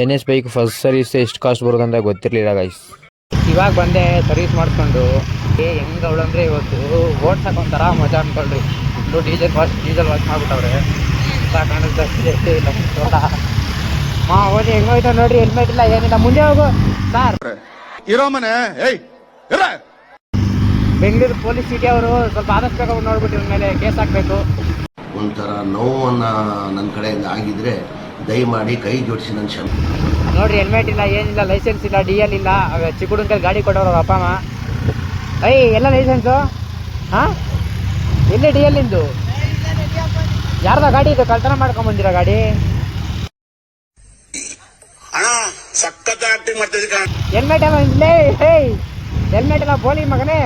N S bike first service ಎಷ್ಟು cost ಬರೋದಂತ ಗೊತ್ತಿರಲಿಲ್ಲ ಗೈಸ್. ಇವಾಗ ಬಂದೆ ಸರ್ವಿಸ್ ಮಾಡಿಸ್ಕೊಂಡು ಹೆಂಗೆ ಅವಳಂದ್ರೆ ಇವತ್ತು ಓಡ್ಸಕ್ಕೆ ಒಂಥರ ಮಜಾ ಅಂದ್ಕೊಳ್ರಿ. ಇಲ್ಲೂ ಡೀಸೆಲ್ ವಾಶ್ ಮಾಡ್ಬಿಟ್ಟವ್ರೆ ಕಾಣಿಸ್ತಾ ಇಲ್ಲ ಹೋಗಿ ಹೆಂಗೋಯ್ತು ನೋಡ್ರಿ. ಹೆಲ್ಮೆಟ್ ಇಲ್ಲ ಏನಿಲ್ಲ. ಮುಂದೆ ಹೋಗು ಸಾರ್. ಇರೋ ಮನೆ ಬೆಂಗಳೂರು ಪೊಲೀಸ್ ಸಿಟಿ ಅವರು ಸ್ವಲ್ಪ ಆದಷ್ಟು ಬೇಗ ನೋಡ್ಬಿಟ್ಟು ಇವ್ರ ಮೇಲೆ ಕೇಸ್ ಹಾಕ್ಬೇಕು. ಒಂಥರ ನೋವನ್ನ ನನ್ನ ಕಡೆಯಿಂದ ಆಗಿದ್ರೆ ದಯಮಾಡಿ ಕೈ ಜೋಡಿಸಿ ನನ್ನ ಕ್ಷಮೆ. ನೋಡ್ರಿ ಹೆಲ್ಮೆಟ್ ಇಲ್ಲ ಏನಿಲ್ಲ, ಲೈಸೆನ್ಸ್ ಇಲ್ಲ, DL ಇಲ್ಲ. ಚಿಕ್ಕ ಹುಡುಗನ ಗಾಡಿ ಕೊಟ್ಟವ್ರ ಅವ್ರ ಅಪ್ಪ ಅಮ್ಮ. ಎಲ್ಲ ಲೈಸೆನ್ಸು ಎಲ್ಲಿ DL ಇಂದು? ಯಾರ್ದ ಗಾಡಿ ಇದು? ಕಳ್ತನ ಮಾಡ್ಕೊಂಡ್ ಗಾಡಿ. ಹೆಲ್ಮೆಟ್ ಎಲ್ಲ ಇಲ್ಲೇ. ಹೆಲ್ಮೆಟ್ ಎಲ್ಲ ಬೋಲಿ ಮಗನೇ.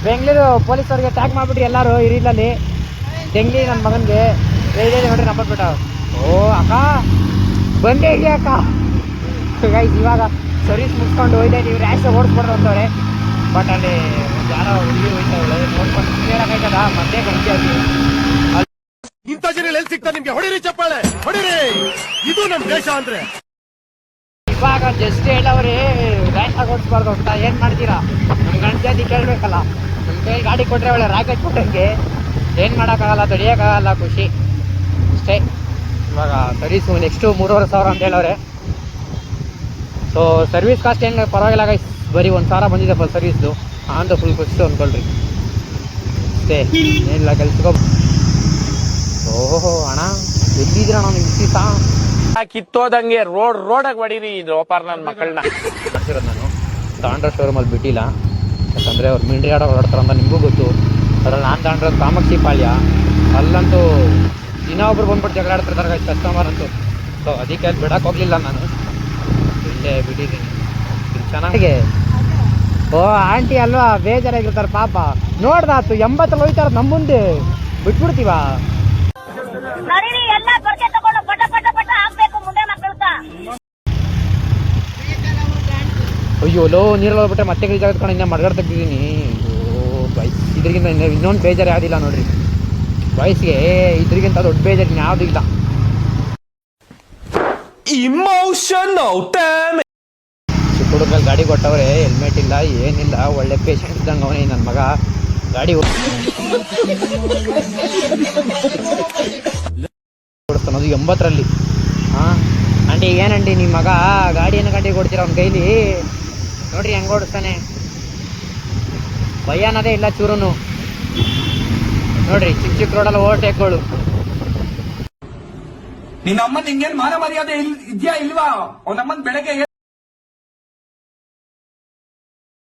ಬೆಂಗಳೂರು ಪೊಲೀಸವ್ರಿಗೆ ಟ್ಯಾಗ್ ಮಾಡ್ಬಿಟ್ರಿ ಎಲ್ಲಾರು ಇರಿಲ್ಲಲ್ಲಿ. ತೆಂಗ್ಲಿ ನನ್ನ ಮಗನಿಗೆ ನೋಡ್ರಿ ನಂಬರ್ ಬಿಟ್ಟ. ಓ ಅಕ್ಕ ಬಂದೇ ಹೇಳಿ ಅಕ್ಕ. ಗೈಸ್ ಇವಾಗ ಸರ್ವಿಸ್ ಮುಗಿಸ್ಕೊಂಡು ಹೋಯ್ದೆ. ನೀವು ರ್ಯಾಶ್ ಓಡಿಸ್ಬಾರ್ದು ಅಂತವ್ರೆ. ಬಟ್ ಅಲ್ಲಿ ಯಾರೋ ಹುಡುಗಿ ಹೋಯ್ತವಳೆ ನೋಡ್ಕೊಂಡು ಹೇಳಕ್ಕಾಯ್ತದ ಮತ್ತೆ ಗಂಟೆ ಇಂಥ ಜನ ಎಲ್ಲಿ ಸಿಗ್ತಾರೆ ನಿಮ್ಗೆ? ಹೊಡಿರಿ ಚಪ್ಪಾಳೆ ಹೊಡಿರಿ, ಇದು ನಮ್ ದೇಶ ಅಂದ್ರೆ. ಇವಾಗ ಜಸ್ಟ್ ಹೇಳವ್ರಿ ರ್ಯಾಶ್ ಆಗಿ ಓಡಿಸ್ಬಾರ್ದು ಅಂತ. ಏನ್ ಮಾಡ್ತೀರಾ? ನಮ್ ಗಂಟೆ ಕೇಳ್ಬೇಕಲ್ಲ. ನಮ್ಮ ಕೈ ಗಾಡಿ ಕೊಟ್ರೆ ಒಳ್ಳೆ ರಾಕೆಟ್ ಕೊಟ್ಟಂಗೆ ಏನು ಮಾಡೋಕ್ಕಾಗಲ್ಲ, ತಡಿಯೋಕ್ಕಾಗಲ್ಲ. ಖುಷಿ ಅಷ್ಟೇ. ಇವಾಗ ಸರ್ವಿಸು ನೆಕ್ಸ್ಟು 3,500 ಅಂತ ಹೇಳವ್ರೆ. ಸೊ ಸರ್ವಿಸ್ ಕಾಸ್ಟ್ ಏನು ಪರವಾಗಿಲ್ಲ ಗೈಸ್. ಬರೀ 1,000 ಬಂದಿದೆ ಫುಲ್ ಸರ್ವಿಸ್ದು. ಅಂತ ಫುಲ್ ಖುಷಿ ಅಂದ್ಕೊಳ್ರಿ ಅಷ್ಟೇ, ಏನಿಲ್ಲ ಕೆಲ್ಸಕ್ಕೋ. ಓಹೋ ಅಣ್ಣ ಎಲ್ಲಿದ್ದೀರ? ನಾನು ಇರ್ತೀಸ ಕಿತ್ತೋದಂಗೆ ರೋಡಾಗಿ ಹೊಡೀರಿ ಲೋಪಾರ್ ನನ್ನ ಮಕ್ಕಳನ್ನ. ಮಾಡ್ತಿರೋದು ನಾನು ತಾಂಡ್ರ ಶೋರೂಮಲ್ಲಿ ಬಿಟ್ಟಿಲ್ಲ. ಯಾಕಂದರೆ ಅವ್ರು ಮಿಂಡ್ರಿ ಆಡೋ ಹೊರಡ್ತಾರಂತ ನಿಮಗೂ ಗೊತ್ತು. ಅದ್ರಲ್ಲಿ ನಾನು ತಾಂಡ್ರೋದು ಕಾಮಾಕ್ಷಿ ಪಾಳ್ಯ. ಅಲ್ಲಂತೂ ದಿನ ಒಬ್ರು ಬಂದ್ಬಿಟ್ಟು ಜಗಳ ಆಡ್ತಿರ್ತಾರೆ ಕಸ್ಟಮರ್ ಅಂತೂ. ಸೊ ಅದಕ್ಕೆ ಅಲ್ಲಿ ಬಿಡಕ್ಕೆ ಹೋಗಲಿಲ್ಲ ನಾನು, ಇಲ್ಲೇ ಬಿಟ್ಟಿದ್ದೀನಿ. ಚೆನ್ನಾಗಿ. ಓ ಆಂಟಿ ಅಲ್ವಾ, ಬೇಜಾರಾಗಿರ್ತಾರೆ ಪಾಪ. ನೋಡ್ದಾತು 80 ಹೋಯ್ತಾರ ನಮ್ಮ ಮುಂದೆ ಬಿಟ್ಬಿಡ್ತೀವ. ಅಯ್ಯೋ ಲೋ ನೀರಲ್ಲಿ ಹೋಗ್ಬಿಟ್ಟೆ ಮತ್ತೆ ಕೈ ಜಾಗತ್ಕೊಂಡು ಇನ್ನೂ ಮಡ್ಗಾಡ್ ತೆಗ್ದಿದ್ದೀನಿ. ಓ ಬೈಸ್ ಇದ್ರಿಗಿಂತ ಇನ್ನೊಂದು ಬೇಜಾರು ಯಾವುದಿಲ್ಲ ನೋಡ್ರಿ. ವಯಸ್ಸಿಗೆ ಇದ್ರಿಗಿಂತ ದೊಡ್ಡ ಬೇಜಾರು ಯಾವುದೂ ಇಲ್ಲ. ಚಿಕ್ಕ ಹುಡುಗಲ್ಲಿ ಗಾಡಿ ಕೊಟ್ಟವ್ರೆ, ಹೆಲ್ಮೆಟ್ ಇಲ್ಲ ಏನಿಲ್ಲ. ಒಳ್ಳೆ ಪೇಷಂಟ್ ಇದ್ದಂಗೆ ಅವನೇ ನನ್ನ ಮಗ. ಗಾಡಿ ಓಡಿಸ್ತಾನದು 80ರಲ್ಲಿ. ಆಂಟಿ ಏನಂಟಿ ನಿಮ್ಮ ಮಗ ಗಾಡಿಯನ್ನು ಗಂಟೆ ಕೊಡ್ತೀರ ಅವ್ನ ಕೈಲಿ? ನೋಡ್ರಿ ಹೆಂಗೆ ಓಡಿಸ್ತಾನೆ. ಭಯ ಅನ್ನೋದೇ ಇಲ್ಲ ಚೂರು. ನೋಡ್ರಿ ಚಿಕ್ಕ ಚಿಕ್ಕ ರೋಡಲ್ಲಿ ಓವರ್ಟೇಕ್ಗಳು. ನಿನ್ನ ಅಮ್ಮನ ನಿಂಗೇನು ಮಾನ ಮರ್ಯಾದೆ ಇದ್ಯಾ ಇಲ್ವಾ? ಅವನಮ್ಮನ ಬೆಳಗ್ಗೆ